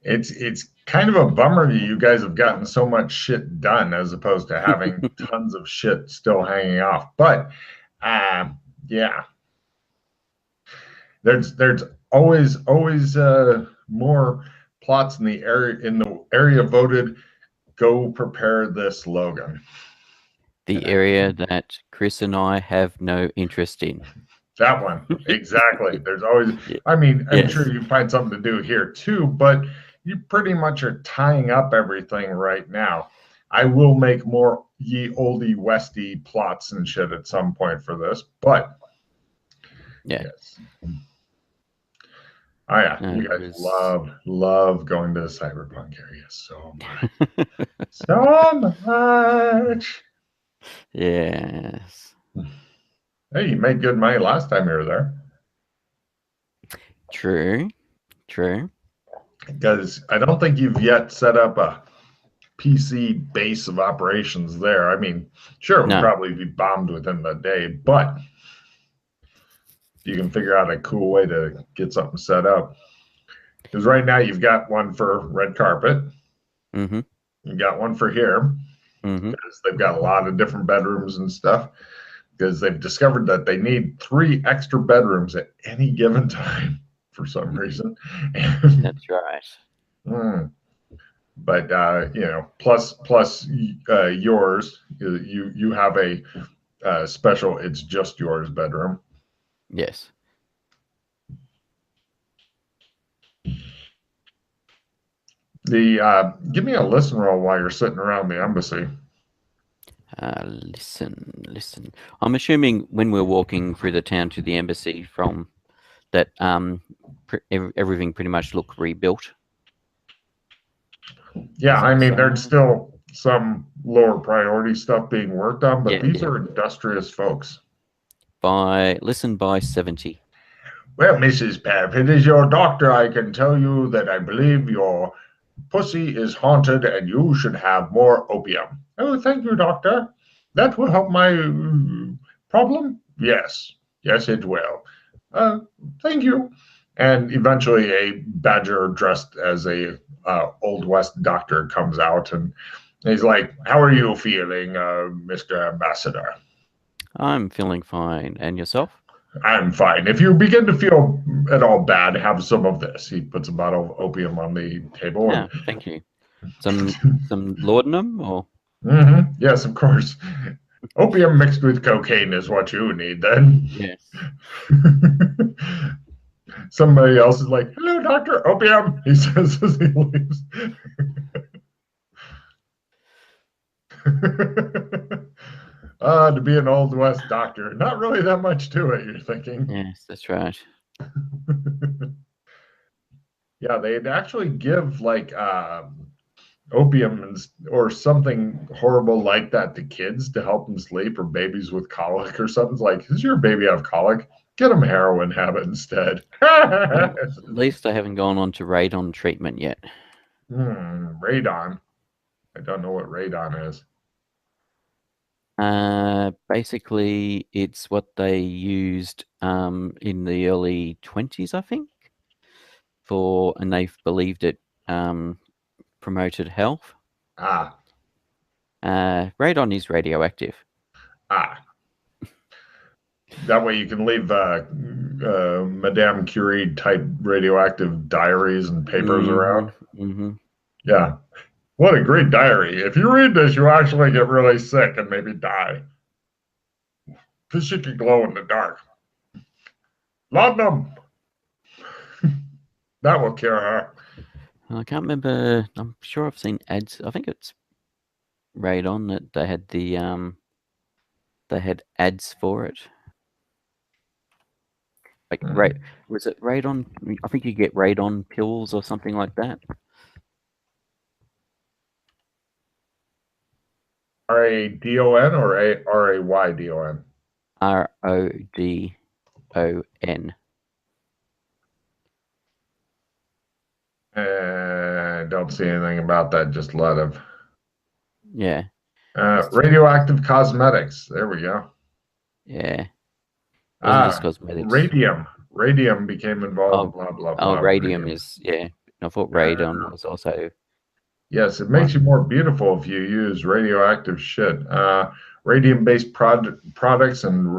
It's kind of a bummer you guys have gotten so much shit done as opposed to having tons of shit still hanging off. But yeah, there's always more plots in the area voted. Go prepare this, Logan. The area that Chris and I have no interest in. That one, exactly. There's always, I mean, I'm sure you find something to do here too, but you pretty much are tying up everything right now. I will make more ye oldie westy plots and shit at some point for this, but yes. Oh yeah, you guys love going to the cyberpunk area so much. So much. Yes. Hey, you made good money last time you were there. True. Because I don't think you've yet set up a PC base of operations there. I mean, sure, it would probably be bombed within the day, but you can figure out a cool way to get something set up. Because right now you've got one for red carpet. Mm-hmm. You've got one for here. Mm-hmm. Because they've got a lot of different bedrooms and stuff. Because they've discovered that they need 3 extra bedrooms at any given time for some reason. That's right. But you know, plus yours, you have a special it's just yours bedroom. Yes. Give me a listen roll while you're sitting around the embassy. Listen. I'm assuming when we're walking through the town to the embassy from that, everything pretty much look rebuilt. Yeah, I mean, there's still some lower priority stuff being worked on, but these are industrious folks. Listen by 70. Well, Mrs. Pep, it is your doctor. I can tell you that I believe your pussy is haunted and you should have more opium. Oh, thank you, doctor. That will help my problem? Yes, it will. Thank you. And eventually a badger dressed as a Old West doctor comes out and he's like, how are you feeling, Mr. Ambassador? I'm feeling fine. And yourself? I'm fine. If you begin to feel at all bad, have some of this. He puts a bottle of opium on the table. Yeah, thank you. Some laudanum or? Mm-hmm. Yes, of course. Opium mixed with cocaine is what you need then. Yes. Somebody else is like, hello, Dr. Opium, he says as he leaves. To be an Old West doctor, not really that much to it, you're thinking. Yes, that's right. Yeah, they'd actually give like opium or something horrible like that to kids to help them sleep, or babies with colic or something. Like, does your baby have colic? Get them heroin, have it instead. At least I haven't gone on to radon treatment yet. Radon. I don't know what radon is. Basically, it's what they used in the early 20s, I think, and they believed it promoted health. Radon is radioactive. That way you can leave Madame Curie type radioactive diaries and papers around. Mm-hmm. Yeah. What a great diary. If you read this, you actually get really sick and maybe die. Because she can glow in the dark. Laudanum. That will cure her. I can't remember. I'm sure I've seen ads. I think it's radon that they had they had ads for it. Like was it radon? I think you get radon pills or something like that. R-A-D-O-N or R-A-Y-D-O-N? R-O-D-O-N. Don't see anything about that, just a lot of... Yeah. Radioactive cosmetics. There we go. Yeah. Wasn't just cosmetics. Radium. Radium became involved, blah, blah, blah. Radium is, yeah. I thought radon was also Yes, it makes you one. more beautiful if you use radioactive shit. Radium-based products and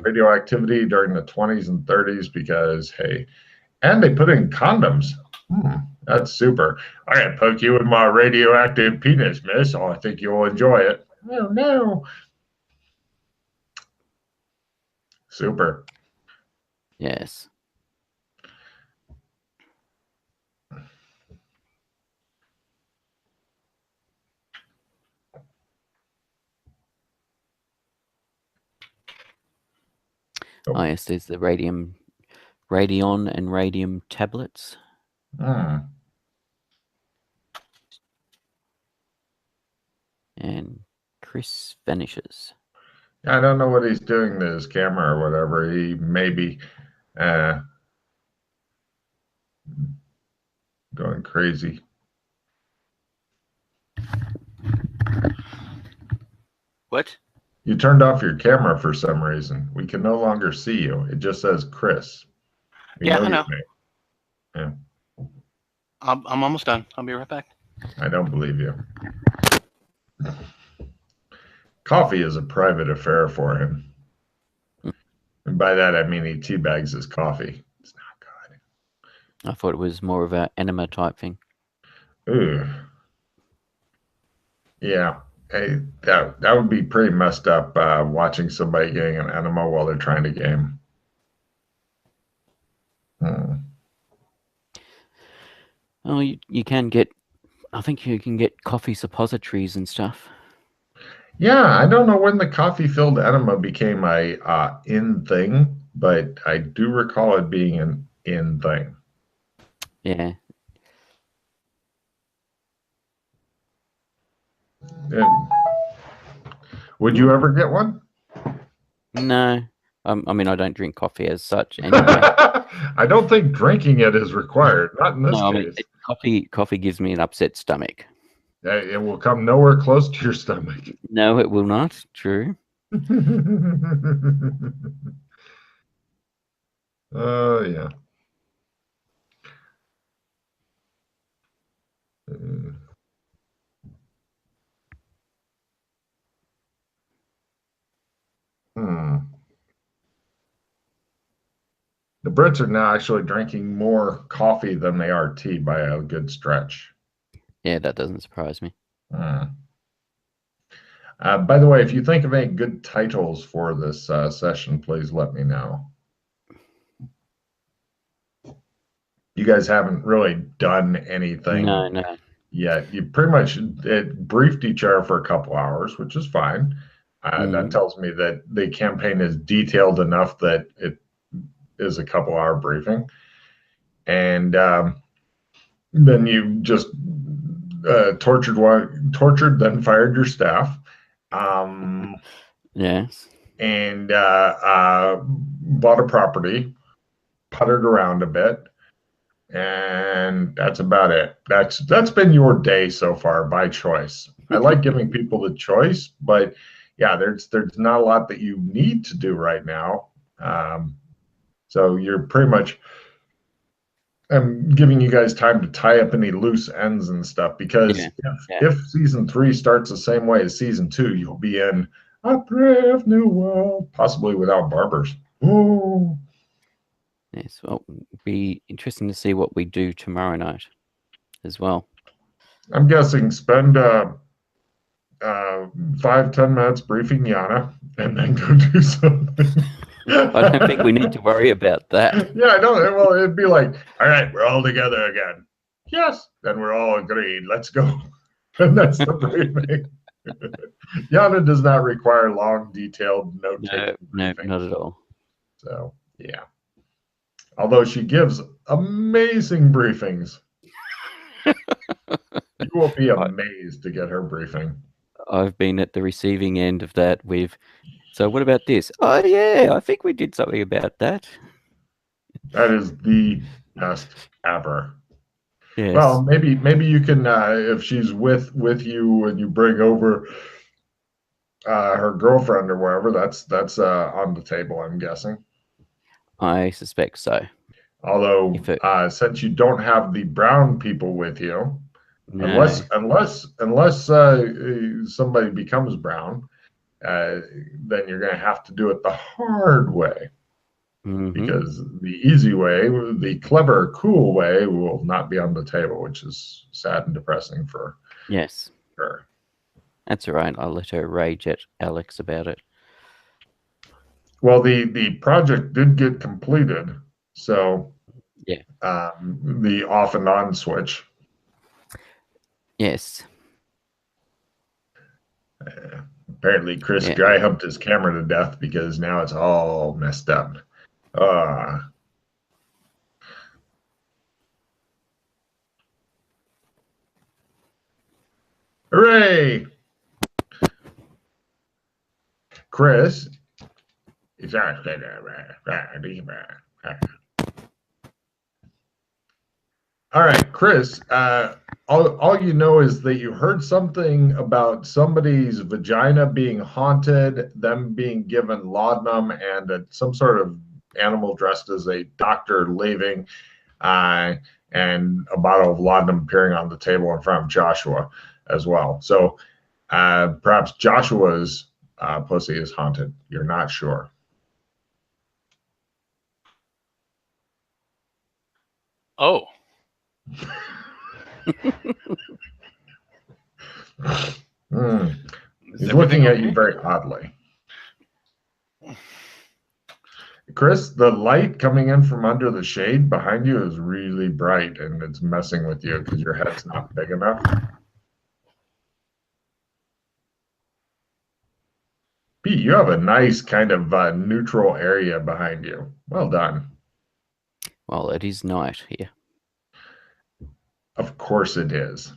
radioactivity during the 20s and 30s because, hey, and they put in condoms. That's super. I gotta poke you with my radioactive penis, miss. Oh, I think you'll enjoy it. Oh, no. Super. Yes. Oh, yes, there's the radion and radium tablets. And Chris vanishes. I don't know what he's doing to his camera or whatever. He may be going crazy. What? You turned off your camera for some reason. We can no longer see you. It just says Chris. We Yeah, I your know. name. Yeah. I'm almost done. I'll be right back. I don't believe you. Coffee is a private affair for him. And by that, I mean he teabags his coffee. It's not good. I thought it was more of an enema type thing. Ooh. Yeah. Hey, that would be pretty messed up watching somebody getting an enema while they're trying to game. Oh, you can get, I think you can get coffee suppositories and stuff. Yeah, I don't know when the coffee-filled enema became a in thing, but I do recall it being an in thing. Yeah. Would you ever get one? No. I mean, I don't drink coffee as such anyway. I don't think drinking it is required, not in this case. I mean, coffee gives me an upset stomach. It will come nowhere close to your stomach. No, it will not. True. Oh, yeah. The Brits are now actually drinking more coffee than they are tea by a good stretch. Yeah, that doesn't surprise me. By the way, if you think of any good titles for this session, please let me know. You guys haven't really done anything yet. You pretty much briefed each other for a couple hours, which is fine. That tells me that the campaign is detailed enough that it is a couple-hour briefing. And then you just tortured, then fired your staff. Yes. And bought a property, puttered around a bit, and that's about it. That's been your day so far by choice. I like giving people the choice, but yeah, there's not a lot that you need to do right now. So you're pretty much, I'm giving you guys time to tie up any loose ends and stuff, because if season 3 starts the same way as season 2, you'll be in a brave new world, possibly without barbers. Ooh. Yes, well, it'll be interesting to see what we do tomorrow night as well. I'm guessing spend 5-10 minutes briefing Yana and then go do something. I don't think we need to worry about that. Yeah, I don't. Well, it'd be like, all right, we're all together again. Yes, then we're all agreed. Let's go. And that's the briefing. Yana does not require long, detailed note-taking. No, not at all. So, yeah. Although she gives amazing briefings. You will be amazed to get her briefing. I've been at the receiving end of that with, so what about this? Oh, yeah, I think we did something about that. That is the best ever. Yes. Well, maybe you can, if she's with you and you bring over her girlfriend or wherever, that's on the table, I'm guessing. I suspect so. Although, If it, since you don't have the brown people with you, no. unless somebody becomes brown, then you're going to have to do it the hard way. Mhm. Because the easy way, the clever, cool way, will not be on the table, which is sad and depressing for Yes, her. that's all right. I'll let her rage at Alex about it. Well, the project did get completed, so Yeah. The off and on switch. Yes. Apparently, Chris Yeah. dry humped his camera to death because now it's all messed up. Hooray! Chris. All right, Chris. All you know is that you heard something about somebody's vagina being haunted, them being given laudanum, and some sort of animal dressed as a doctor leaving, and a bottle of laudanum appearing on the table in front of Joshua as well. So perhaps Joshua's pussy is haunted. You're not sure. Oh. He's looking at you very oddly. Chris, the light coming in from under the shade behind you is really bright, and it's messing with you because your head's not big enough. Pete, you have a nice kind of neutral area behind you. Well done. Well, it is night here. Of course it is.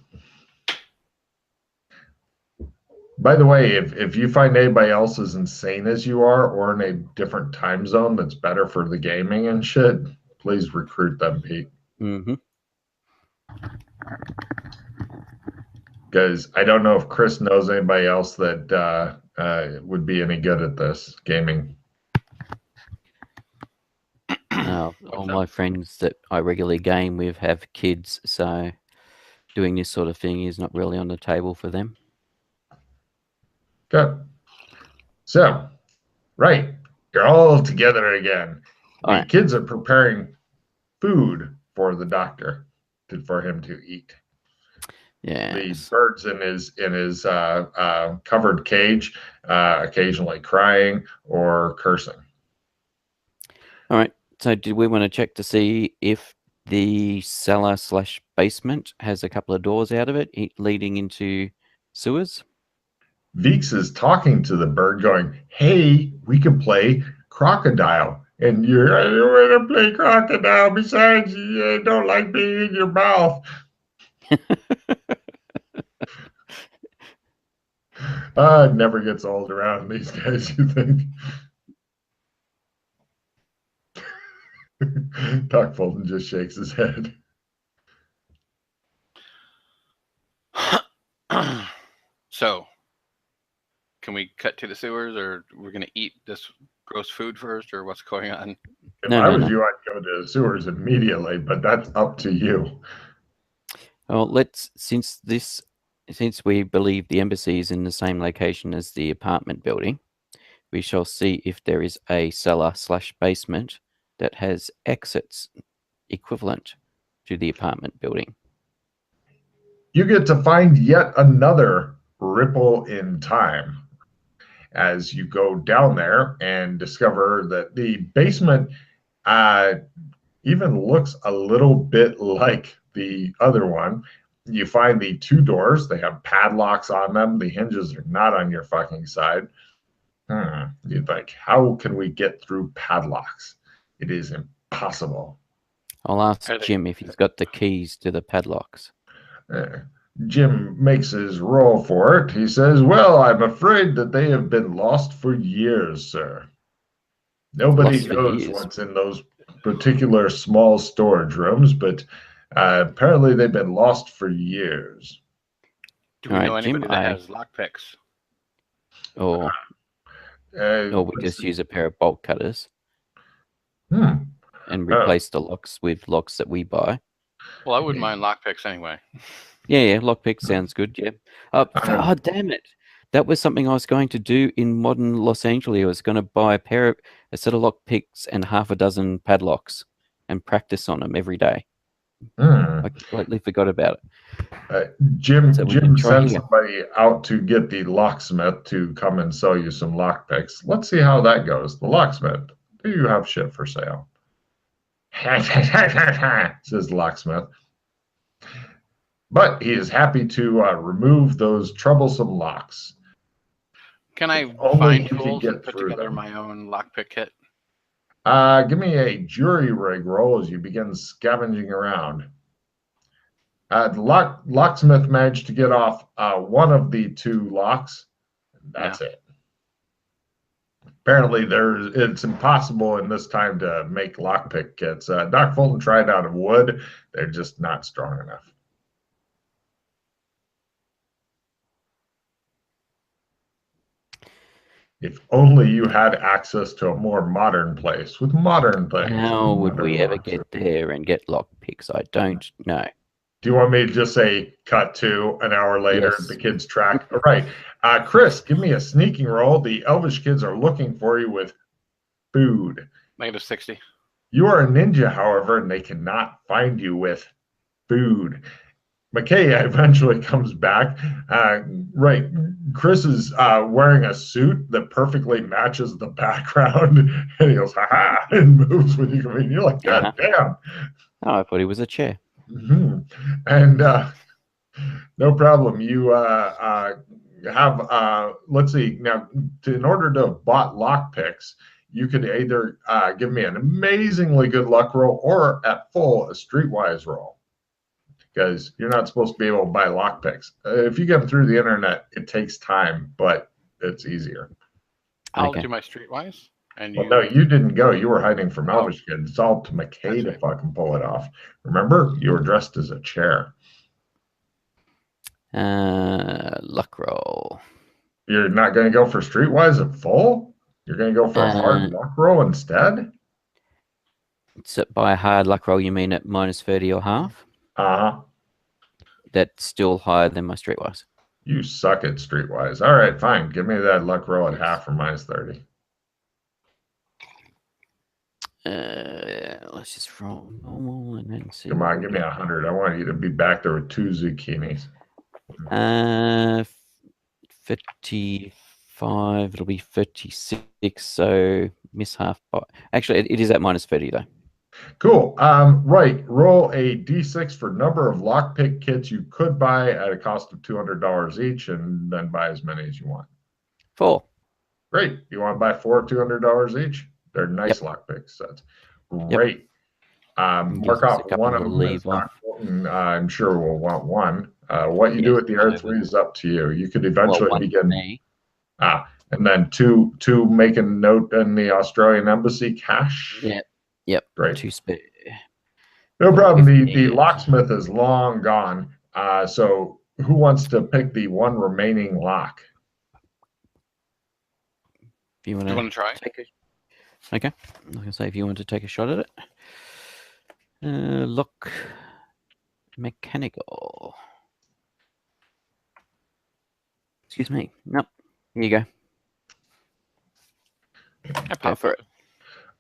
By the way, if you find anybody else as insane as you are or in a different time zone that's better for the gaming and shit, please recruit them, Pete. Mm-hmm. Because I don't know if Chris knows anybody else that would be any good at this gaming. All my friends that I regularly game with have kids, so doing this sort of thing is not really on the table for them. Good. So, right, you're all together again. The kids are preparing food for the doctor for him to eat. Yeah. The bird's in his covered cage, occasionally crying or cursing. All right. So, did we want to check to see if the cellar/basement has a couple of doors out of it leading into sewers? Veeks is talking to the bird, going, "Hey, we can play crocodile." And you're, "I don't want to play crocodile. Besides, I don't like being in your mouth." It never gets old around these guys, you think? Doc Fulton just shakes his head. So, can we cut to the sewers, or we're going to eat this gross food first, or what's going on? If I was you, I'd go to the sewers immediately, but that's up to you. Well, since we believe the embassy is in the same location as the apartment building, we shall see if there is a cellar/basement that has exits equivalent to the apartment building. You get to find yet another ripple in time as you go down there and discover that the basement even looks a little bit like the other one. You find the two doors, they have padlocks on them. The hinges are not on your fucking side. You're like, how can we get through padlocks? It is impossible. I'll ask Jim if he's got the keys to the padlocks. Jim makes his roll for it. He says, "Well, I'm afraid that they have been lost for years, sir. Nobody knows what's in those particular small storage rooms, but apparently they've been lost for years." Do we know anybody that has lockpicks? Or we just use a pair of bolt cutters. and replace the locks with locks that we buy. Well, I wouldn't mind lockpicks anyway. Yeah, lockpick sounds good. Yeah. Oh, damn it! That was something I was going to do in modern Los Angeles. I was going to buy a set of lockpicks and half a dozen padlocks, and practice on them every day. I completely forgot about it. Jim So we can try sent here. somebody out to get the locksmith to come and sell you some lockpicks. Let's see how that goes. The locksmith, do you have shit for sale? Says the locksmith. But he is happy to remove those troublesome locks. Can I Only find he can tools get and put through together them. my own lockpick kit? Give me a jury rig roll as you begin scavenging around. The locksmith managed to get off one of the two locks. That's it. Apparently, it's impossible in this time to make lockpick kits. Doc Fulton tried out of wood. They're just not strong enough. If only you had access to a more modern place with modern things. How would we modern ever locks. get there and get lockpicks? I don't know. Do you want me to just say cut to an hour later, Yes. the kids track? All right. Chris, give me a sneaking roll. The Elvish kids are looking for you with food. -60. You are a ninja, however, and they cannot find you with food. McKay eventually comes back. Right. Chris is wearing a suit that perfectly matches the background. And he goes, ha, and moves when you come in. You're like, God damn. Oh, I thought he was a chair. Mm-hmm. And no problem. You have, let's see, now, in order to have bought lockpicks, you could either give me an amazingly good luck roll or at full a streetwise roll. Because you're not supposed to be able to buy lockpicks. If you get them through the internet, it takes time, but it's easier. I'll do my streetwise. And well, no, you didn't go. You were hiding from Elvish kids. It's all to McKay to fucking pull it off. Remember, you were dressed as a chair. Luck roll. You're not going to go for streetwise at full? You're going to go for a hard luck roll instead? So by a hard luck roll, you mean at -30 or half? Uh-huh. That's still higher than my streetwise. You suck at streetwise. All right, fine. Give me that luck roll at half for -30. Let's just roll normal and then see. Come on, give me 100. I want you to be back there with 2 zucchinis. 55. It'll be 36. So miss half. Actually, it is at -30 though. Cool. Right. Roll a d6 for number of lockpick kits you could buy at a cost of $200 each, and then buy as many as you want. 4. Great. You want to buy 4 $200 each? They're nice lockpick sets. Great. Mark off one of them. I'm sure we'll want one. What you do with the other 3 is up to you. You could eventually begin. And then two make a note in the Australian embassy cash. Yep. Great. 2 spare. No problem. The locksmith is long gone. So who wants to pick the one remaining lock? If you want to try? Okay. I was going to say, if you want to take a shot at it. Look. Mechanical. Excuse me. Nope. Here you go. Go for it.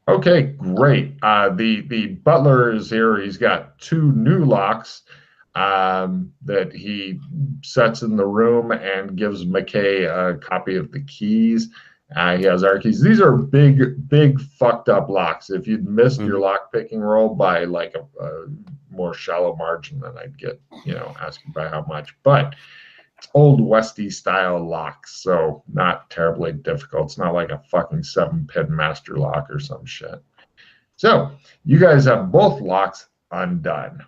Okay, great. The butler is here. He's got 2 new locks that he sets in the room and gives McKay a copy of the keys. He has our keys. These are big fucked up locks. If you'd missed your lock picking roll by like a more shallow margin, then I'd get, asking by how much. But it's old Westy style locks, so not terribly difficult. It's not like a fucking 7-pin master lock or some shit. So you guys have both locks undone.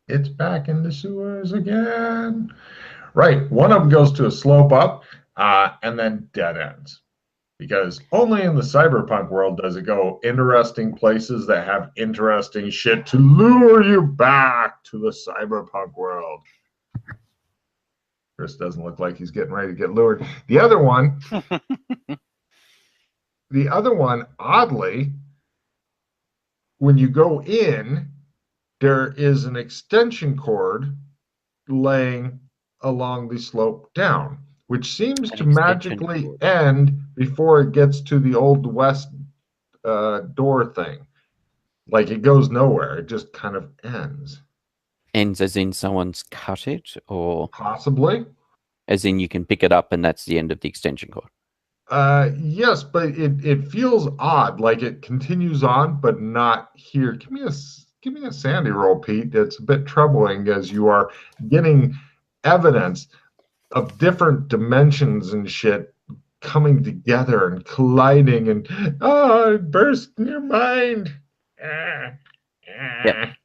It's back in the sewers again. Right, one of them goes to a slope up and then dead ends. Because only in the cyberpunk world does it go interesting places that have interesting shit to lure you back to the cyberpunk world. Chris doesn't look like he's getting ready to get lured. The other one the other one, oddly, when you go in, there is an extension cord laying along the slope down, which seems An to extension magically cord. end before it gets to the old west door thing. Like it goes nowhere. It just kind of ends. Ends as in someone's cut it, or Possibly. as in you can pick it up and that's the end of the extension cord? Yes, but it feels odd. Like it continues on, but not here. Give me a sandy roll, Pete. It's a bit troubling as you are getting evidence of different dimensions and shit coming together and colliding and it burst in your mind. Ah, Yep. ah.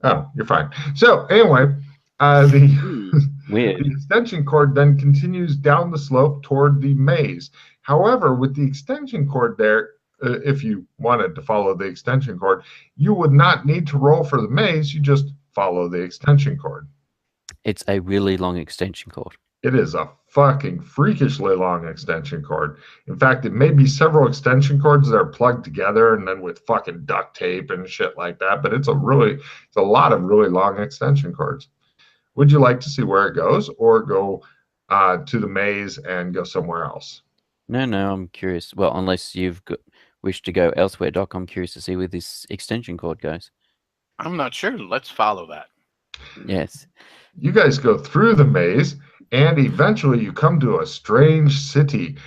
Oh, you're fine. So anyway, the Weird. the extension cord then continues down the slope toward the maze. However, with the extension cord there, if you wanted to follow the extension cord, you would not need to roll for the maze. You just follow the extension cord. It's a really long extension cord. It is a fucking freakishly long extension cord. In fact, it may be several extension cords that are plugged together and then with fucking duct tape and shit like that. But it's a lot of really long extension cords. Would you like to see where it goes, or go to the maze and go somewhere else? No, I'm curious. Well, unless you've wish to go elsewhere, Doc, I'm curious to see where this extension cord goes. I'm not sure. Let's follow that. Yes. You guys go through the maze, and eventually you come to a strange city.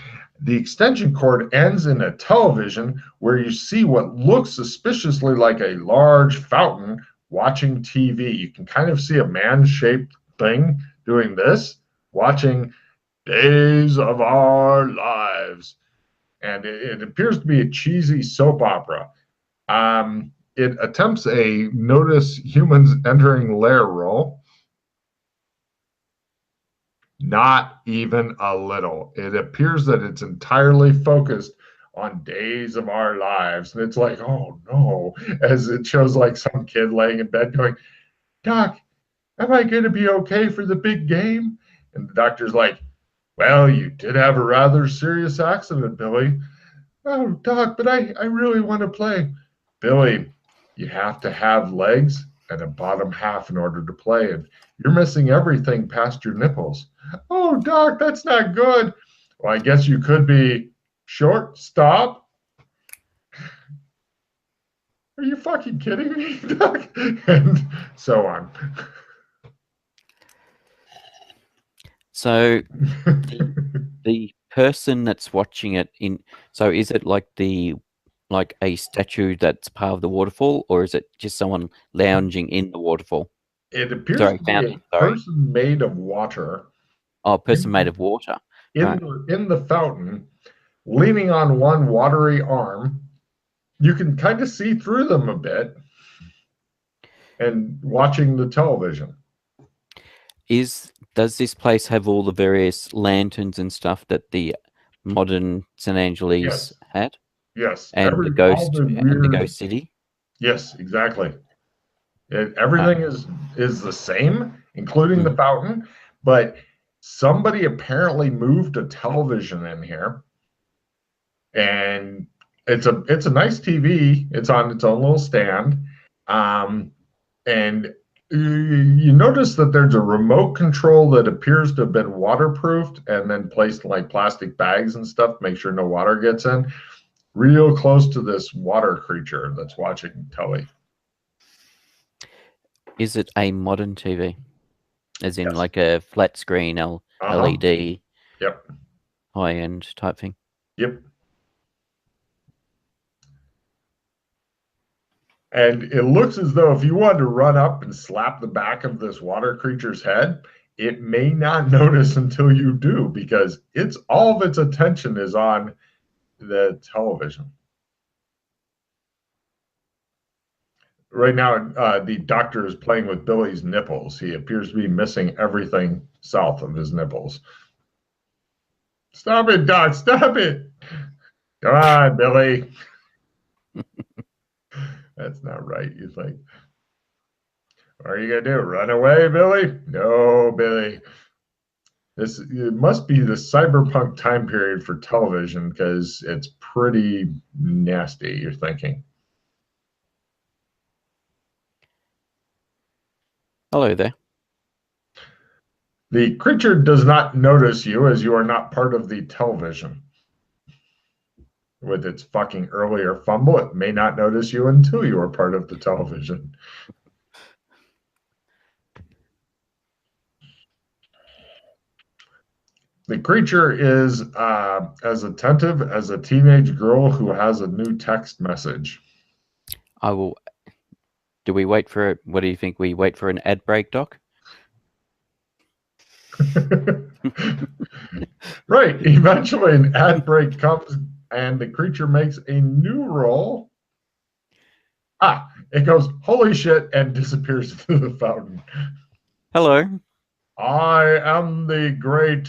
The extension cord ends in a television where you see what looks suspiciously like a large fountain watching TV. You can kind of see a man-shaped thing doing this, watching Days of Our Lives. And it appears to be a cheesy soap opera. It attempts a notice humans entering lair roll. Not even a little. It appears that it's entirely focused on Days of Our Lives. And it's like, oh no, as it shows like some kid laying in bed going, Doc, am I going to be okay for the big game? And the doctor's like, well, you did have a rather serious accident, Billy. Oh, Doc, but I really want to play. Billy, you have to have legs and a bottom half in order to play, and you're missing everything past your nipples. Oh, Doc, that's not good. Well, I guess you could be shortstop. Are you fucking kidding me, Doc? And so on. So the person that's watching it so is it like a statue that's part of the waterfall, or is it just someone lounging in the waterfall? It appears to be fountain, a person made of water. Oh, a person made of water. In the fountain, leaning on one watery arm. You can kind of see through them a bit and watching the television. Does this place have all the various lanterns and stuff that the modern San Angeles had? Yes. And the ghost city? Yes, exactly. Everything is the same, including the fountain, but somebody apparently moved a television in here. And it's a nice TV. It's on its own little stand. And you notice that there's a remote control that appears to have been waterproofed and then placed in like plastic bags and stuff, make sure no water gets in, real close to this water creature that's watching telly. Is it a modern TV? As in like a flat screen LED? Yep. High-end type thing? Yep. And it looks as though if you wanted to run up and slap the back of this water creature's head, it may not notice until you do, because all of its attention is on the television. Right now, the doctor is playing with Billy's nipples. He appears to be missing everything south of his nipples. Stop it, Doc. Stop it. Come on, Billy. That's not right, you think. What are you going to do? Run away, Billy? No, Billy. It must be the cyberpunk time period for television because it's pretty nasty, you're thinking. Hello there. The creature does not notice you as you are not part of the television. With its fucking earlier fumble, it may not notice you until you are part of the television. The creature is as attentive as a teenage girl who has a new text message. I will. Do we wait for it? What do you think? We wait for an ad break, Doc? Right. Eventually, an ad break comes and the creature makes a new roll. It goes, holy shit, and disappears into the fountain. Hello. I am the great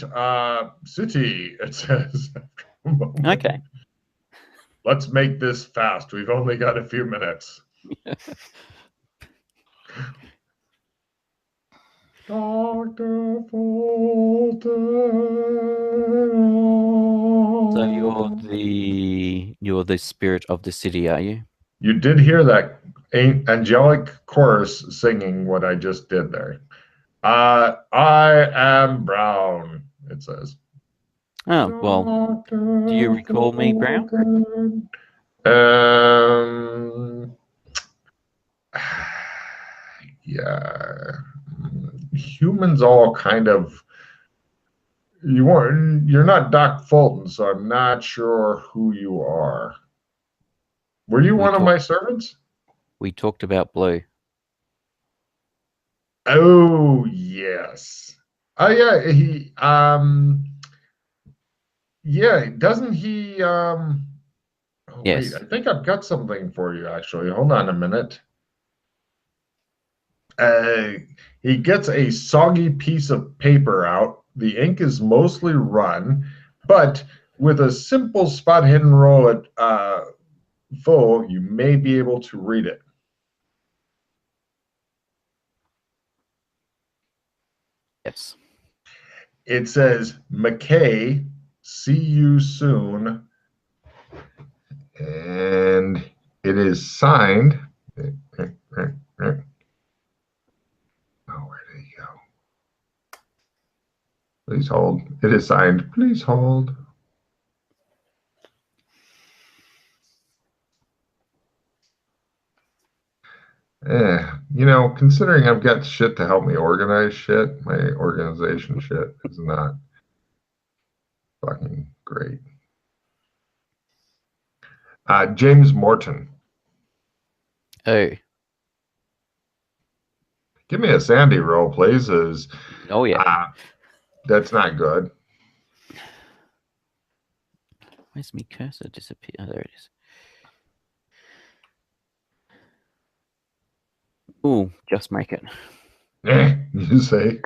city, it says after a moment. Okay. Let's make this fast. We've only got a few minutes. Dr. Fulton. So you're the spirit of the city, are you? You did hear that angelic chorus singing what I just did there. I am Brown, it says. Oh, well, do you recall me, Brown? Yeah. Humans all kind of. You're not Doc Fulton, so I'm not sure who you are. Were you one of my servants? We talked about Blue. Oh, yes. Oh, yeah, yeah, doesn't he, oh, Yes. wait, I think I've got something for you, actually. Hold on a minute. He gets a soggy piece of paper out. The ink is mostly run, but with a simple spot hidden roll at full, you may be able to read it. Yes. It says, McKay, see you soon. And it is signed. Oh, where did he go? Please hold. It is signed. Please hold. Considering I've got shit to help me organize shit, my organization shit is not fucking great. James Morton. Oh. Give me a Sandy roll, please. Oh, yeah. That's not good. Where's my cursor disappear? Oh, there it is. Ooh, just make it. You say.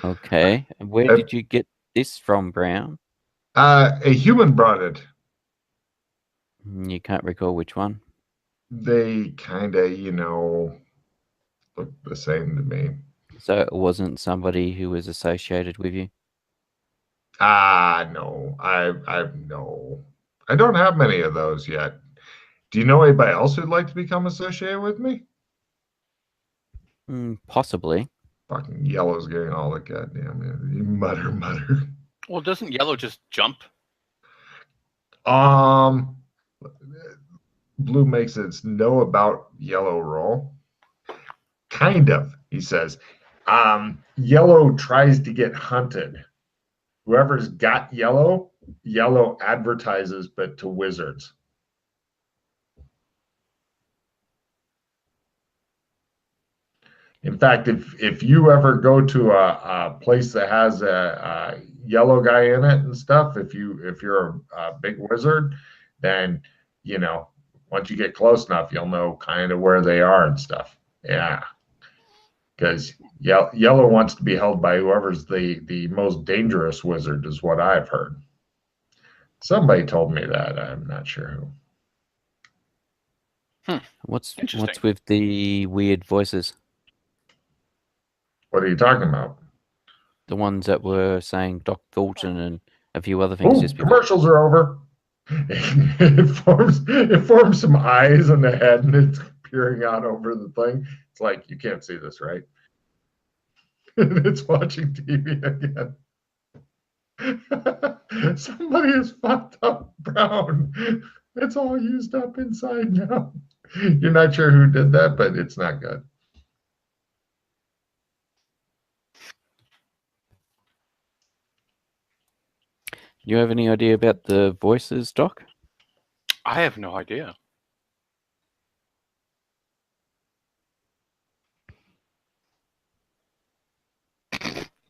Okay. And where did you get this from, Brown? A human brought it. You can't recall which one? They kind of, look the same to me. So it wasn't somebody who was associated with you? No. No. I don't have many of those yet. Do you know anybody else who'd like to become associated with me? Possibly. Fucking Yellow's getting all the goddamn you mutter. Well, doesn't Yellow just jump? Blue makes its know about Yellow roll. Kind of, he says. Yellow tries to get hunted. Whoever's got Yellow advertises, but to wizards. In fact, if you ever go to a place that has a Yellow guy in it and stuff, if you're a big wizard, then once you get close enough, you'll know kind of where they are and stuff. Yeah, because Yellow wants to be held by whoever's the most dangerous wizard, is what I've heard. Somebody told me that. I'm not sure who. What's with the weird voices? What are you talking about? The ones that were saying Doc Fulton and a few other things Ooh, just before. commercials are over. It forms some eyes on the head and it's peering out over the thing. It's like, you can't see this, right? And it's watching TV again. Somebody has fucked up Brown. It's all used up inside now. You're not sure who did that, but it's not good. You have any idea about the voices, Doc? I have no idea.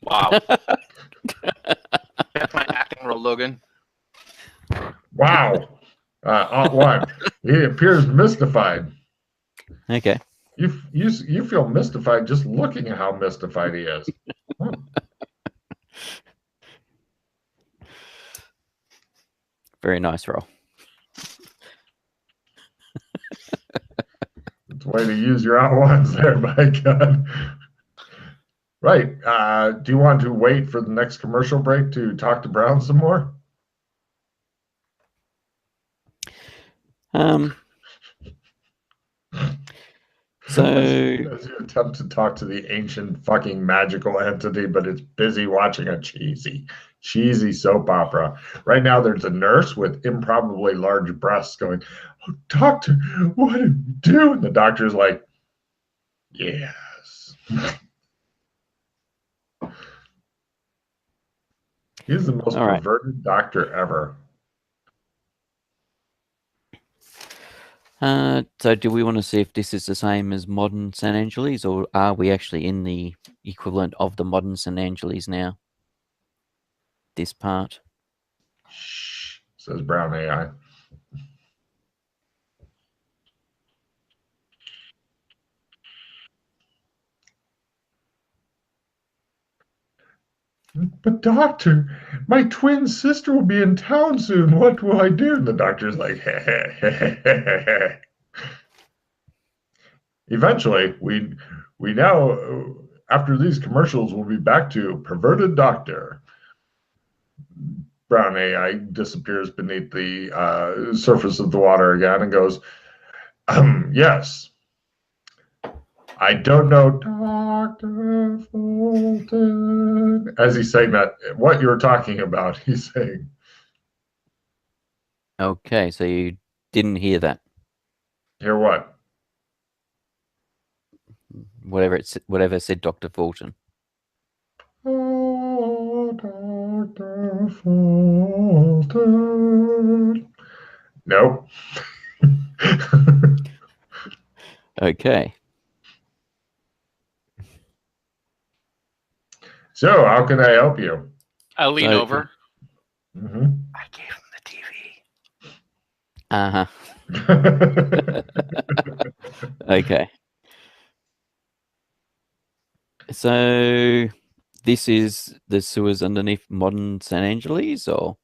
Wow. That's my acting role, Logan. Wow. What? He appears mystified. Okay. You feel mystified just looking at how mystified he is. Very nice role. It's a way to use your outlines there, by God. Right. Do you want to wait for the next commercial break to talk to Brown some more? So as you attempt to talk to the ancient fucking magical entity, but it's busy watching a cheesy soap opera. Right now, there's a nurse with improbably large breasts going, "Oh, doctor, what do you do?" And the doctor's like, "Yes." He's the most perverted doctor ever. So do we want to see if this is the same as modern San Angeles, or are we actually in the equivalent of the modern San Angeles now? This part. Shh, says Brown AI. But doctor, my twin sister will be in town soon. What will I do? And the doctor's like, Eventually, we now, after these commercials, we'll be back to perverted doctor. Brown AI disappears beneath the surface of the water again and goes, yes. I don't know, Dr. Fulton. As he's saying that, what you're talking about, he's saying. Okay, so you didn't hear that. Hear what? Whatever said Dr. Fulton. Oh, Dr. Fulton. Nope. Okay. So, how can I help you? I lean over. Mm-hmm. I gave him the TV. Okay. So, this is the sewers underneath modern San Angeles, or?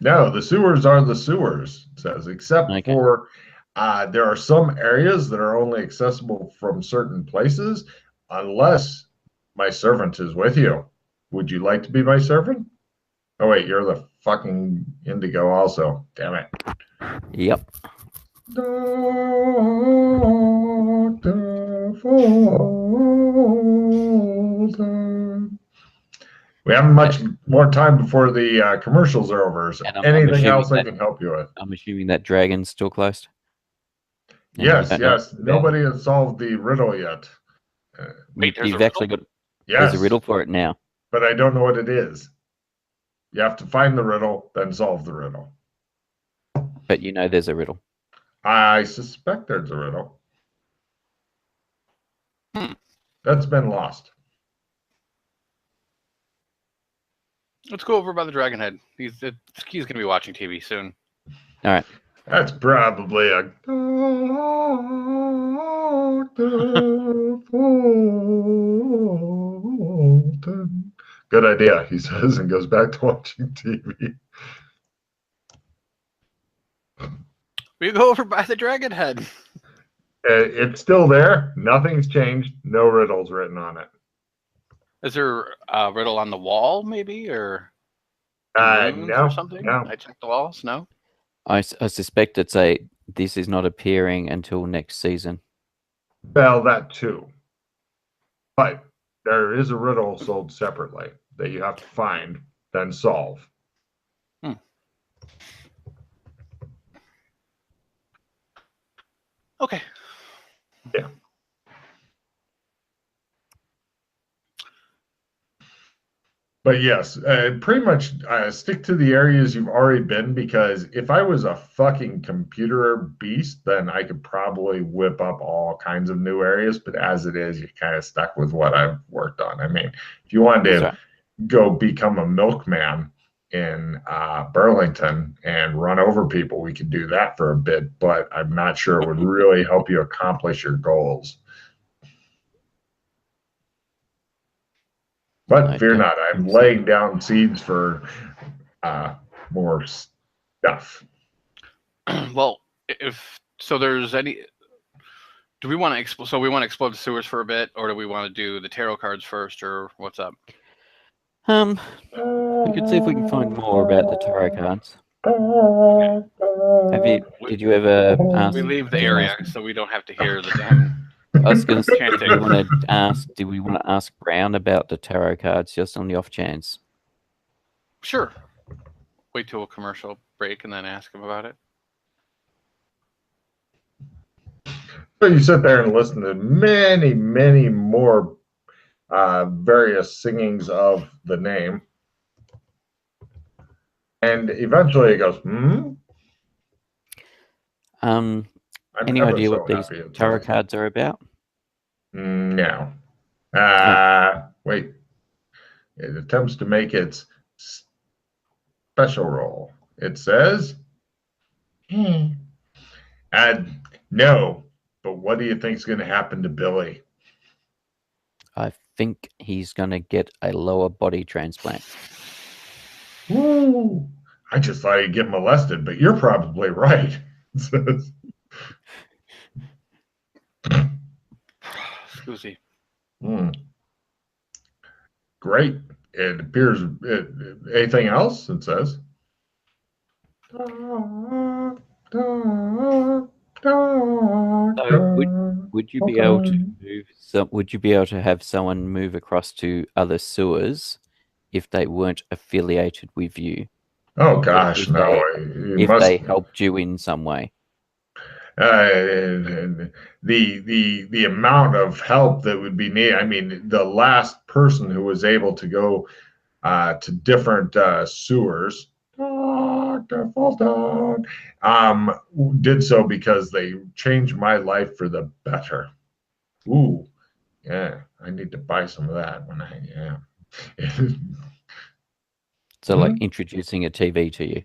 No, the sewers are the sewers, it says, except for there are some areas that are only accessible from certain places unless my servant is with you. Would you like to be my servant? Oh, wait, you're the fucking Indigo also. Damn it. Yep. Dr. Fulton. We have much more time before the commercials are over. So anything else I can help you with? I'm assuming that dragon's still closed. Yes. Nobody has solved the riddle yet. Wait, You've actually got. Yes. There's a riddle for it now. But I don't know what it is. You have to find the riddle, then solve the riddle. But you know there's a riddle. I suspect there's a riddle. That's been lost. Let's go over by the Dragon Head. He's going to be watching TV soon. All right. That's probably a good idea, he says, and goes back to watching TV. We go over by the Dragon Head. It's still there. Nothing's changed. No riddles written on it. Is there a riddle on the wall, maybe, or in rooms or No, something? no. I checked the walls. No. I suspect it's this is not appearing until next season. Well, that too. But there is a riddle sold separately that you have to find, then solve. Okay. Yeah. But yes, pretty much stick to the areas you've already been, because if I was a fucking computer beast, then I could probably whip up all kinds of new areas. But as it is, you're kind of stuck with what I've worked on. I mean, if you wanted to go become a milkman in Burlington and run over people, we could do that for a bit, but I'm not sure it would really help you accomplish your goals. But fear not, I'm laying down seeds for more stuff. Well, if so, there's any. Do we want to explore? So we want to explore the sewers for a bit, or do we want to do the tarot cards first, or what's up? We could see if we can find more about the tarot cards. Did you ever ask? We leave the area so we don't have to hear the damn. I was going to say, do we want to ask Brown about the tarot cards just on the off chance? Sure. Wait till a commercial break and then ask him about it. So you sit there and listen to many, many more various singings of the name. And eventually it goes, Any idea what these tarot cards are about? No. Wait. It attempts to make its special roll. It says, no. But what do you think is going to happen to Billy? I think he's going to get a lower body transplant. Woo! I just thought he'd get molested, but you're probably right. Excuse Great. It appears. Anything else? It says. Would you be able to move? Would you be able to have someone move across to other sewers if they weren't affiliated with you? Oh gosh, no! If they helped you in some way. The amount of help that would be needed. I mean, the last person who was able to go to different sewers, Dr. Fulton, did so because they changed my life for the better. Ooh, yeah, I need to buy some of that when So, like introducing a TV to you.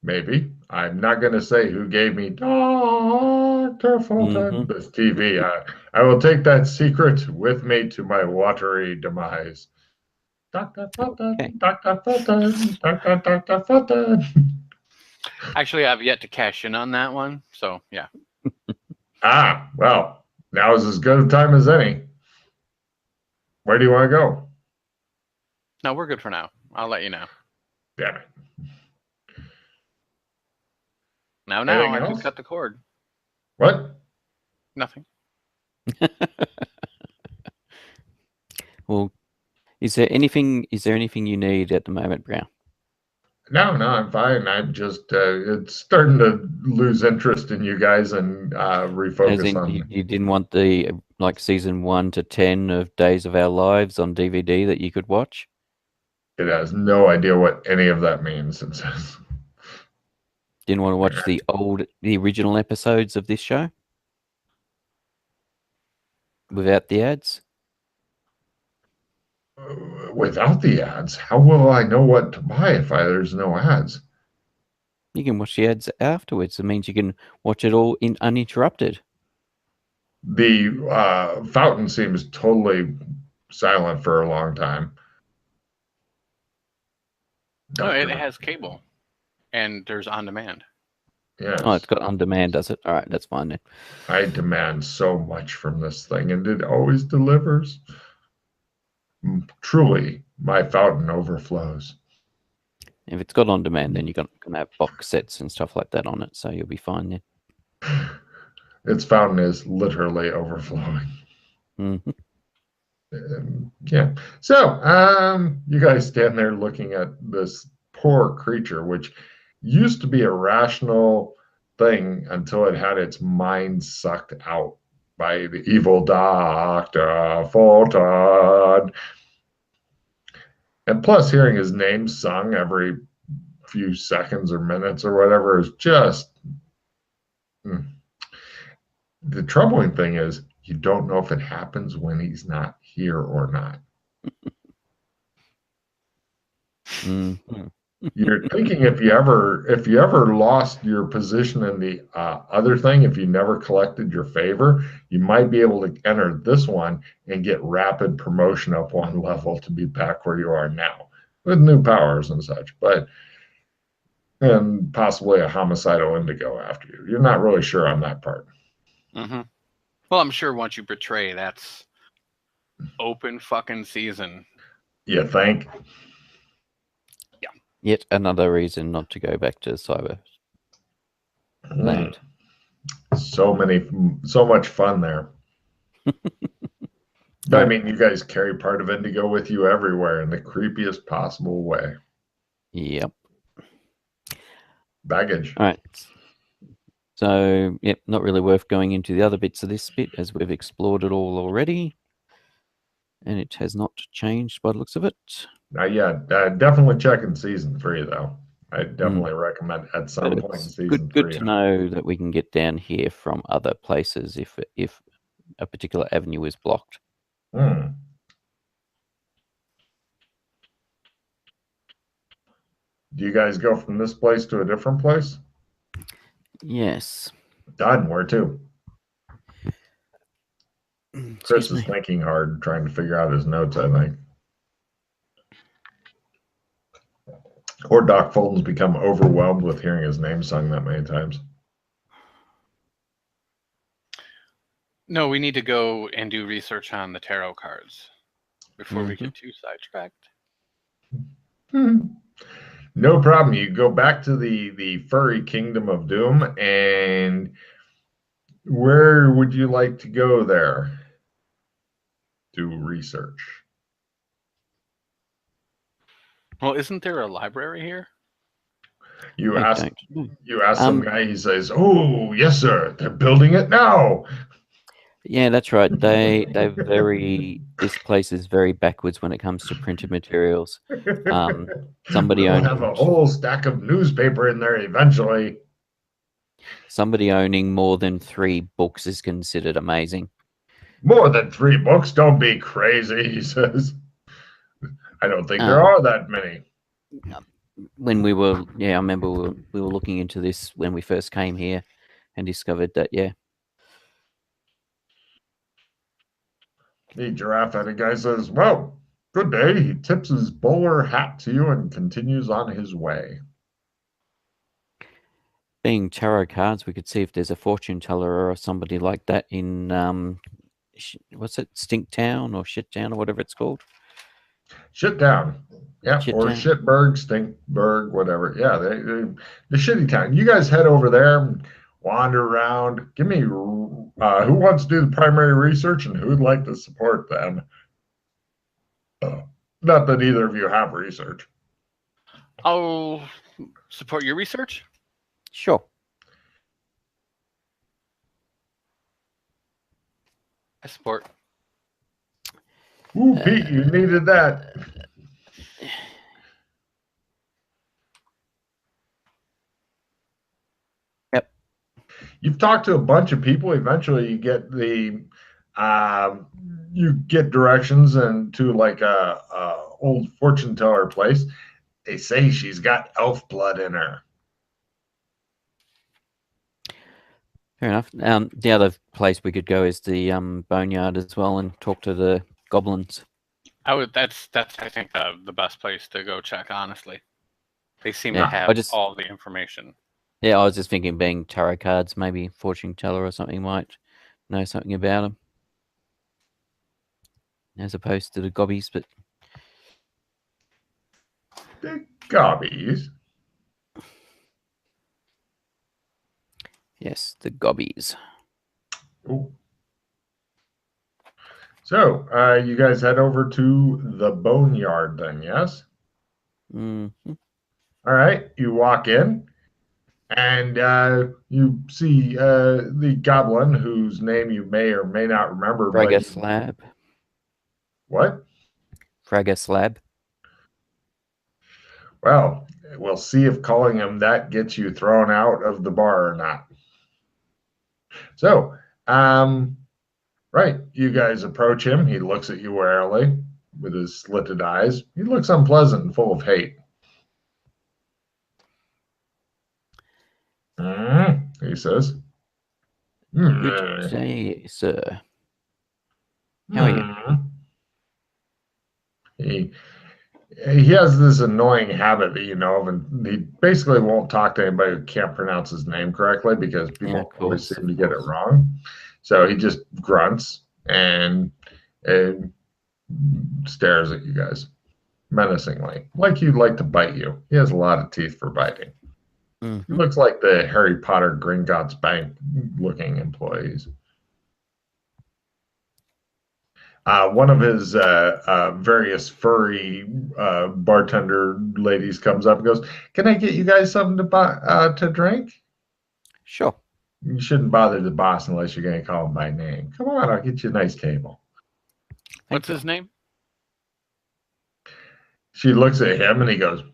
Maybe. I'm not going to say who gave me Dr. Fulton this TV. I will take that secret with me to my watery demise. Dr. Fulton, okay. Dr. Fulton, Dr. Fulton. Actually, I've yet to cash in on that one, so yeah. Well, now is as good a time as any. Where do you want to go? No, we're good for now. I'll let you know. Damn it. Now, I can cut the cord. What? Nothing. Well, is there anything you need at the moment, Brown? No, I'm fine. I'm just it's starting to lose interest in you guys and refocus on. You didn't want the season 1 to 10 of Days of Our Lives on DVD that you could watch? It has no idea what any of that means. It says. Didn't want to watch the original episodes of this show without the ads? Without the ads? How will I know what to buy if there's no ads? You can watch the ads afterwards. It means you can watch it all uninterrupted. The fountain seems totally silent for a long time. No, it has cable, and there's on demand. Yes. Oh, it's got on demand, does it? All right, that's fine then. I demand so much from this thing, and it always delivers. Truly, my fountain overflows. If it's got on demand, then you're gonna have box sets and stuff like that on it, so you'll be fine then. Its fountain is literally overflowing. Mm-hmm. Yeah. So, you guys stand there looking at this poor creature, which used to be a rational thing until it had its mind sucked out by the evil Dr. Fulton. And plus, hearing his name sung every few seconds or minutes or whatever is just. The troubling thing is you don't know if it happens when he's not here or not. Mm-hmm. You're thinking if you ever lost your position in the other thing, if you never collected your favor, you might be able to enter this one and get rapid promotion up one level to be back where you are now with new powers and such. And possibly a homicidal indigo after you. You're not really sure on that part. Mm-hmm. Well, I'm sure once you betray, that's open fucking season. You think? Yeah. Yet another reason not to go back to Cyberland. So much fun there. I mean, you guys carry part of Indigo with you everywhere in the creepiest possible way. Yep. Baggage. All right. So, yep, not really worth going into the other bits of this bit as we've explored it all already. And it has not changed by the looks of it. Not yet. Definitely check in season 3, though. I definitely recommend at some point in season 3. Good to know that we can get down here from other places if a particular avenue is blocked. Do you guys go from this place to a different place? Yes. Done. Where to? Chris is thinking hard, trying to figure out his notes, I think. Or Doc Fulton's become overwhelmed with hearing his name sung that many times. No, we need to go and do research on the tarot cards before we get too sidetracked. No problem. You go back to the furry kingdom of doom, and where would you like to go there? Do research. Well, isn't there a library here? You ask some guy, he says, "Oh, yes, sir. They're building it now." Yeah, that's right. This place is very backwards when it comes to printed materials. Somebody will have a whole stack of newspaper in there eventually. Somebody owning more than 3 books is considered amazing. More than 3 books? Don't be crazy, he says. I don't think there are that many. When I remember we were looking into this when we first came here and discovered that, yeah. The giraffe-headed guy says, "Well, good day." He tips his bowler hat to you and continues on his way. Being tarot cards, we could see if there's a fortune teller or somebody like that in what's it, Stink Town or Shit Town or whatever it's called. Shit Town, yeah, or Shitburg, Stinkburg, whatever. Yeah, the shitty town. You guys head over there, and wander around. Give me who wants to do the primary research and who'd like to support them. Not that either of you have research. I'll support your research. Sure. I support. Ooh, Pete, you needed that. Yep. You've talked to a bunch of people. Eventually, you get you get directions into like a old fortune teller place. They say she's got elf blood in her. Fair enough. The other place we could go is the boneyard as well and talk to the goblins. That's I think the best place to go check. Honestly, they seem to have all the information. Yeah, I was just thinking being tarot cards, maybe fortune teller or something might know something about them. As opposed to the gobbies, but The gobbies. yes, the gobbies. Ooh. So, you guys head over to the boneyard then, yes? Hmm. All right, you walk in and you see the goblin whose name you may or may not remember, but Fragga slab. what? Fragga slab. Well, we'll see if calling him that gets you thrown out of the bar or not. So, right, you guys approach him. He looks at you warily with his slitted eyes. He looks unpleasant and full of hate. He says, Good day, sir. How are you? He he has this annoying habit that you know of, and he basically won't talk to anybody who can't pronounce his name correctly because people always seem to get it wrong. So he just grunts and stares at you guys menacingly, like he'd like to bite you. He has a lot of teeth for biting. He looks like the Harry Potter Gringotts Bank looking employees. One of his various furry bartender ladies comes up and goes, "Can I get you guys something to buy to drink?" Sure. You shouldn't bother the boss unless you're going to call him by name. Come on, I'll get you a nice table. What's his name? She looks at him and he goes,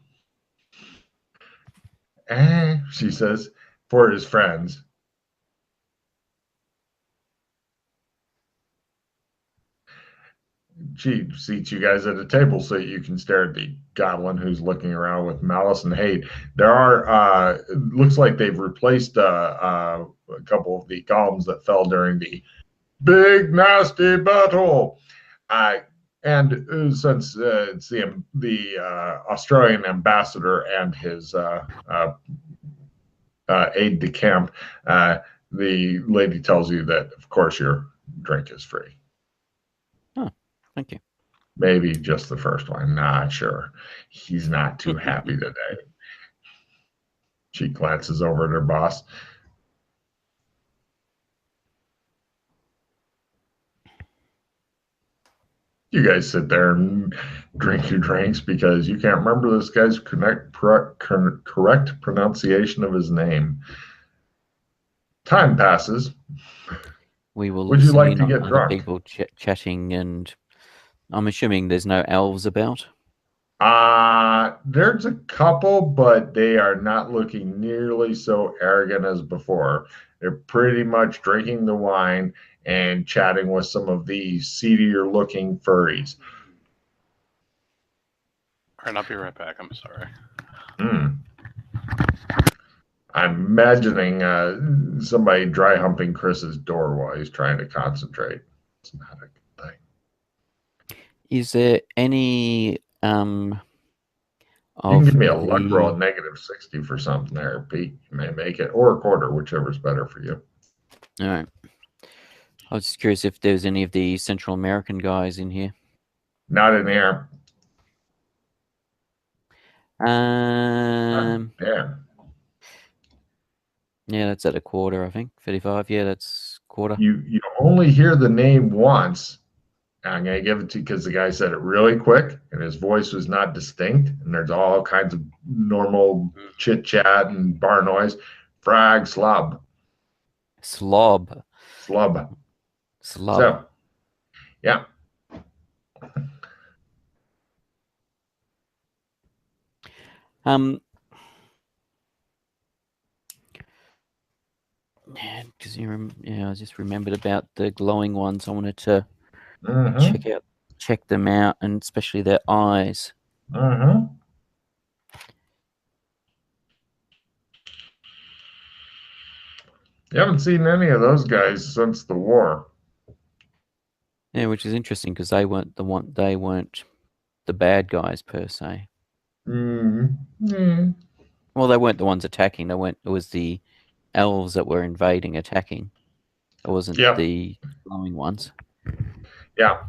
she says, for his friends. She seats you guys at a table so you can stare at the goblin who's looking around with malice and hate. There are, looks like they've replaced a couple of the golems that fell during the big nasty battle. And since it's the Australian ambassador and his aide de camp, the lady tells you that, of course, your drink is free. Oh, thank you. Maybe just the first one. Not sure. He's not too happy today. She glances over at her boss. You guys sit there and drink your drinks because you can't remember this guy's correct pronunciation of his name. Time passes. We will Would you listen like in to on get other drunk? people chatting, and I'm assuming there's no elves about. There's a couple, but they are not looking nearly so arrogant as before. They're pretty much drinking the wine and chatting with some of the seedier looking furries. All right, I'll be right back. I'm sorry. I'm imagining somebody dry humping Chris's door while he's trying to concentrate. It's not a good thing. Is there any You can give me a luck roll of -60 for something there, Pete. You may make it, or a quarter, whichever's better for you. All right. I was just curious if there's any of the Central American guys in here. Not in here. Damn. Yeah, that's at a quarter, I think. 35. Yeah, that's quarter. You only hear the name once. I'm going to give it to you because the guy said it really quick and his voice was not distinct. And there's all kinds of normal chit chat and bar noise. Frag, slub. Slob. Slub. Slub. So, yeah. Yeah, because I just remembered about the glowing ones. I wanted to check them out, and especially their eyes. You haven't seen any of those guys since the war. Yeah, which is interesting because they weren't the bad guys per se. Well, they weren't the ones attacking. It was the elves that were invading, attacking. It wasn't Yep. the glowing ones. Yeah.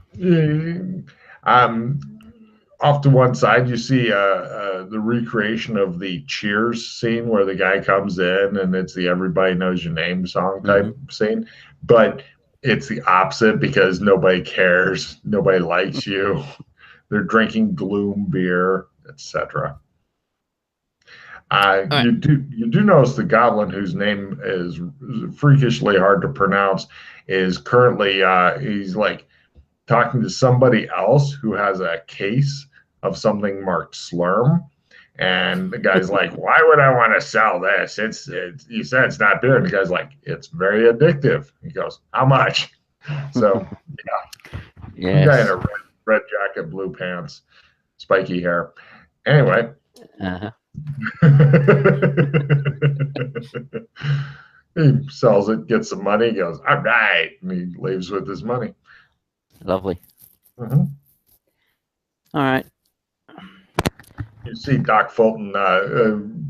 Off to one side, you see the recreation of the Cheers scene where the guy comes in and it's the "Everybody Knows Your Name" song type scene, but it's the opposite because nobody cares, nobody likes you. They're drinking gloom beer, etc. You do notice the goblin, whose name is freakishly hard to pronounce, is currently he's like talking to somebody else who has a case of something marked Slurm. And the guy's like, "Why would I want to sell this? It's you said it's not beer." And the guy's like, "It's very addictive." He goes, "How much?" So Yes. guy in a red jacket, blue pants, spiky hair. Anyway. He sells it, gets some money, goes, "All right," and he leaves with his money. Lovely. Mm-hmm. All right. You see Doc Fulton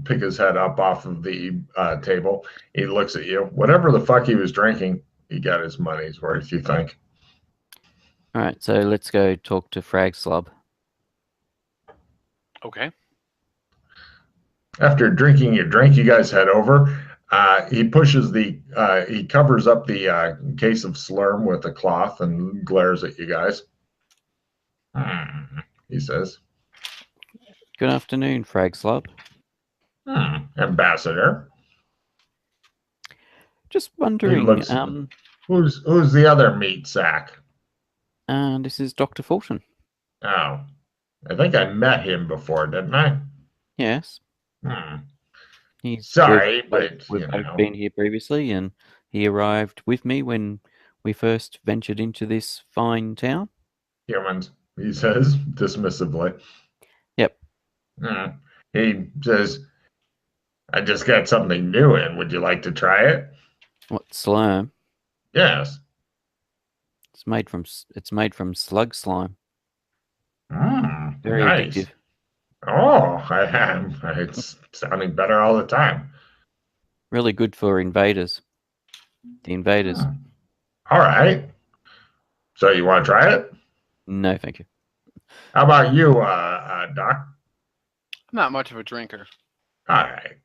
pick his head up off of the table. He looks at you. Whatever the fuck he was drinking, he got his money's worth, you think. All right, so let's go talk to Frag Slob. Okay. After drinking your drink, you guys head over. He pushes he covers up the case of Slurm with a cloth and glares at you guys. He says, "Good afternoon, Frag Slob. Ambassador. Just wondering, who's the other meat sack?" This is Dr. Fulton. Oh, I think I met him before, didn't I? Yes. Sorry, we've both been here previously, and he arrived with me when we first ventured into this fine town. Humans, he says dismissively. Yep. He says, "I just got something new in. Would you like to try it?" What, slurm? Yes. It's made from slug slime. Very nice. addictive. Oh, it's sounding better all the time. Really good for invaders. The invaders. All right. So you want to try it? No, thank you. How about you, Doc? I'm not much of a drinker. All right.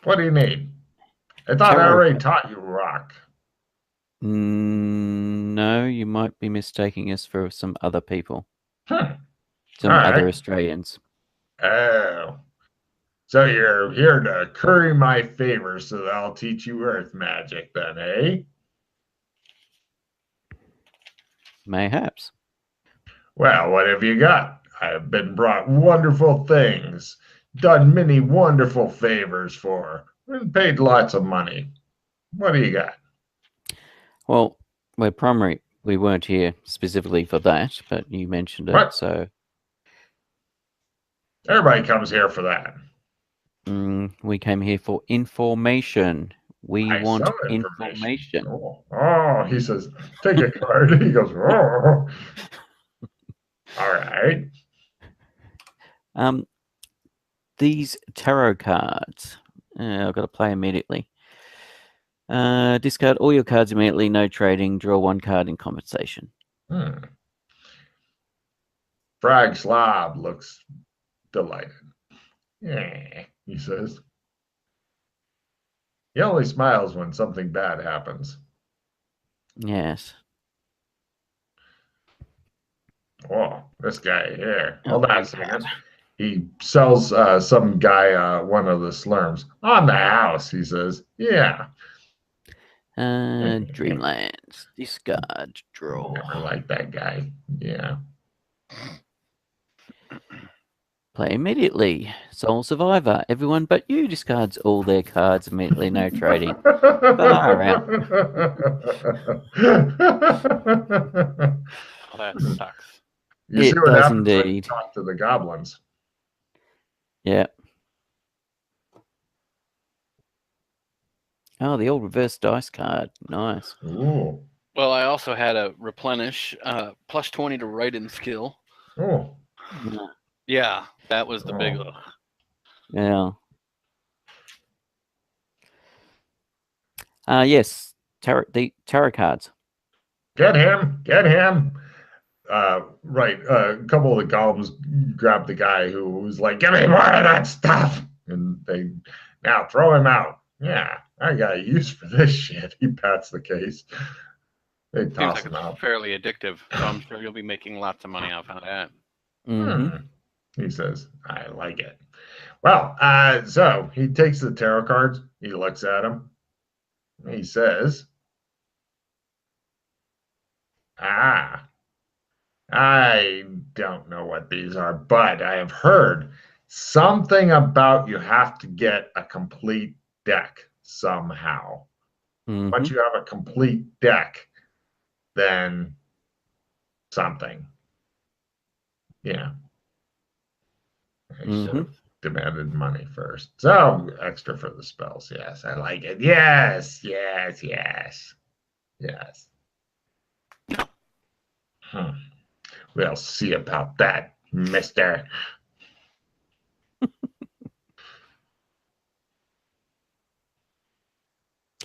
What do you need? I thought I already taught you rock. No, you might be mistaking us for some other people. Some All other right. Australians. Oh. So you're here to curry my favor so that I'll teach you earth magic then, eh? Mayhaps. Well, what have you got? I've been brought wonderful things, done many wonderful favors for, and paid lots of money. What do you got? Well, we weren't here specifically for that, but you mentioned it, so... Everybody comes here for that. We came here for information. We want information. Oh, he says, "Take a card." He goes, "Oh." All right. These tarot cards. I've got to play immediately. Discard all your cards immediately, no trading. Draw one card in compensation. Frag Slob looks delighted. "Yeah," he says. He only smiles when something bad happens. Yes. Oh, this guy here. Hold on a second. He sells some guy one of the slurms. "On the house," he says. "Yeah." Dreamlands. Discard. Draw. Never like that guy. Yeah. Play immediately. Sole survivor. Everyone but you discards all their cards immediately. No trading. Far out. Oh, that sucks. You see what happens when you talk to the goblins. Yeah. Oh, the old reverse dice card. Nice. Ooh. Well, I also had a replenish plus 20 to write-in skill. Oh. Yeah. That was the big. Oh. Yeah. Yes. The tarot cards. Get him! Get him! Right. A couple of the golems grabbed the guy who was like, "Give me more of that stuff!" And they now throw him out. Yeah, I got use for this shit. He pats the case. They Seems toss like him it's out. fairly addictive, so I'm sure you'll be making lots of money off of that. Mm-hmm. He says, "I like it." Well, so he takes the tarot cards. He looks at them. He says, "Ah, I don't know what these are, but I have heard something about you have to get a complete deck somehow. Mm-hmm. Once you have a complete deck, then something. Yeah. I should have demanded money first. So extra for the spells. Yes, I like it. Yes, yes, yes, yes. We'll see about that, mister.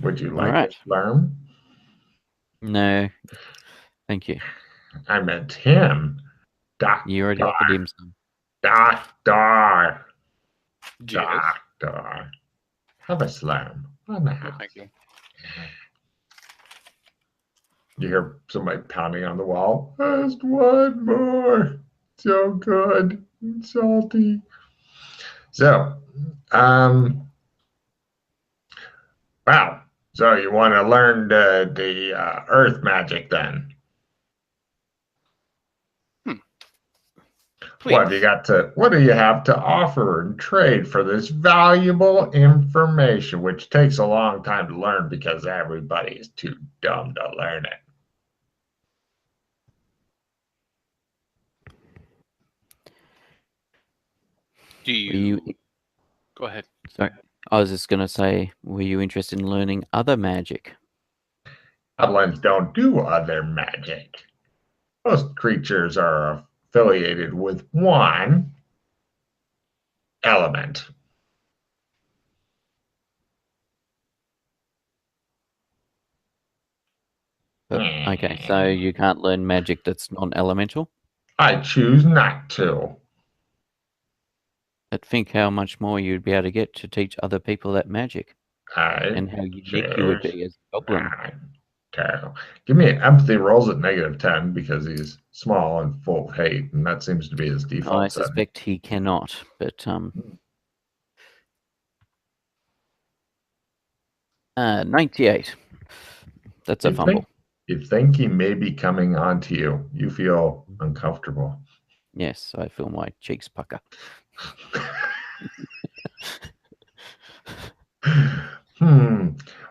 Would you like right. a sperm? No. Thank you. I meant him. Doctor. You already offered him some. Doctor. Yes. Doctor. Have a slam on the No, house. thank you. You hear somebody pounding on the wall. Just one more. So good. And salty. So, wow. So you want to learn the earth magic then? Please. What do you have to offer and trade for this valuable information, which takes a long time to learn because everybody is too dumb to learn it? Do you... Go ahead. Sorry. I was just going to say, were you interested in learning other magic? Goblins don't do other magic. Most creatures are affiliated with one element. Okay, so you can't learn magic that's non-elemental? I choose not to. But think how much more you'd be able to get to teach other people that magic. And how unique you would be as a goblin. Give me empathy rolls at -10 because he's small and full of hate, and that seems to be his default I setting. suspect he cannot, but 98. That's a fumble. You think he may be coming on to you. You feel uncomfortable. Yes, I feel my cheeks pucker.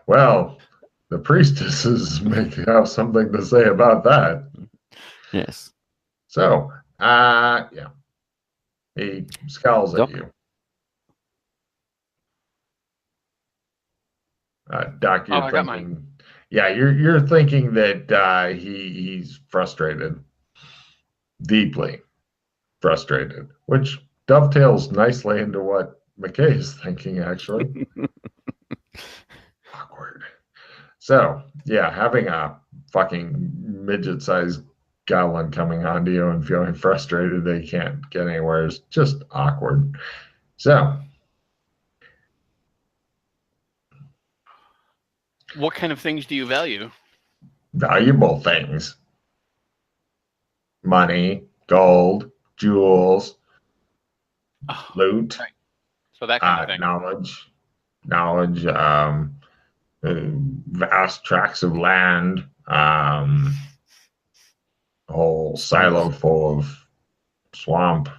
Well, the priestesses have something to say about that. Yes. So, yeah. He scowls at you. Doc, you're thinking, yeah, you're thinking that he's frustrated, deeply frustrated, which dovetails nicely into what McKay is thinking, actually. Awkward. So, yeah, having a fucking midget-sized goblin coming onto you and feeling frustrated they can't get anywhere is just awkward. So, what kind of things do you value? Valuable things. Money, gold, jewels, loot. Right. So that kind of thing. Knowledge, vast tracts of land, a whole silo full of swamp.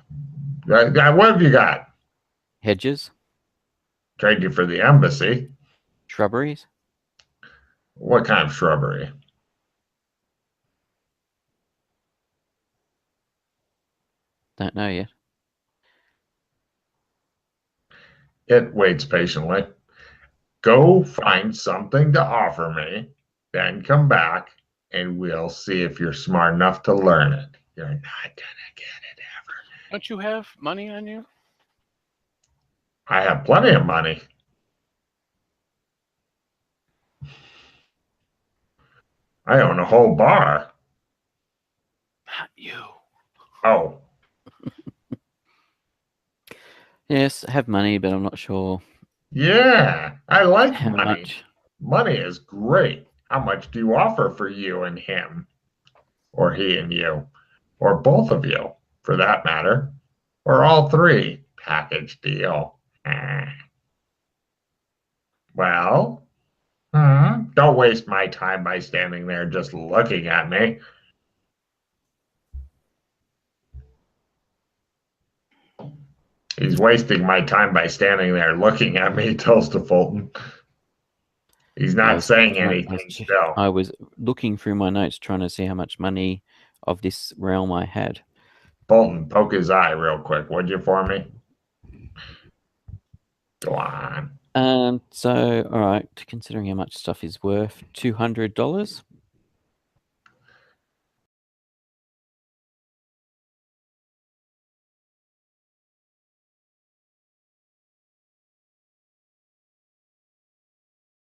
What have you got? Hedges? Trade you for the embassy. Shrubberies? What kind of shrubbery? Don't know yet. It waits patiently. Go find something to offer me, then come back and we'll see if you're smart enough to learn it. You're not gonna get it ever. Don't you have money on you? I have plenty of money. I own a whole bar. Not you. Oh, Yes, I have money, but I'm not sure yeah. I like how money. much. Money is great. How much do you offer for you and him? Or he and you? Or both of you, for that matter? Or all three? Package deal. Well, don't waste my time by standing there just looking at me. He's wasting my time by standing there looking at me, tells to Fulton. He's not saying anything still. I was looking through my notes trying to see how much money of this realm I had. Fulton, poke his eye real quick, would you, for me? Go on. So, all right, considering how much stuff is worth, $200.